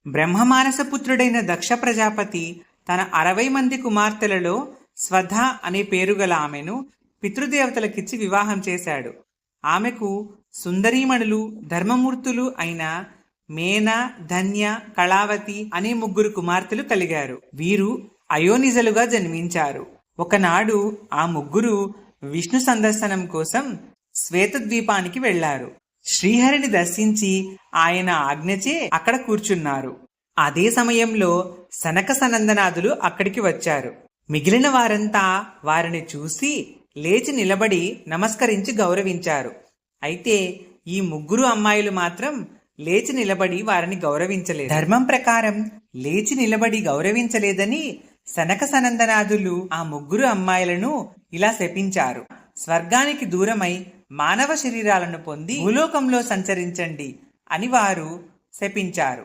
బ్రహ్మమానసపుత్రుడైన దక్ష ప్రజాపతి తన 60 మంది కుమార్తెలలో స్వధ అనే పేరుగల ఆమెను పితృదేవతలకిచ్చి వివాహం చేశాడు. ఆమెకు సుందరీమణులు ధర్మమూర్తులు అయిన మేన, ధన్య, కళావతి అనే 3 కుమార్తెలు కలిగారు. వీరు అయోనిజలుగా జన్మించారు. ఒకనాడు ఆ 3 విష్ణు సందర్శనం కోసం శ్వేతద్వీపానికి వెళ్లారు. శ్రీహరిని దర్శించి ఆయన ఆజ్ఞచే అక్కడ కూర్చున్నారు. అదే సమయంలో సనక సనందనాదులు అక్కడికి వచ్చారు. మిగిలిన వారంతా వారిని చూసి లేచి నిలబడి నమస్కరించి గౌరవించారు. అయితే ఈ 3 అమ్మాయిలు మాత్రం లేచి నిలబడి వారిని గౌరవించలేదు. ధర్మం ప్రకారం లేచి నిలబడి గౌరవించలేదని సనక సనందనాదులు ఆ 3 అమ్మాయిలను ఇలా శపించారు: స్వర్గానికి దూరమై మానవ శరీరాలను పొంది భూలోకంలో సంచరించండి అని వారు శపించారు.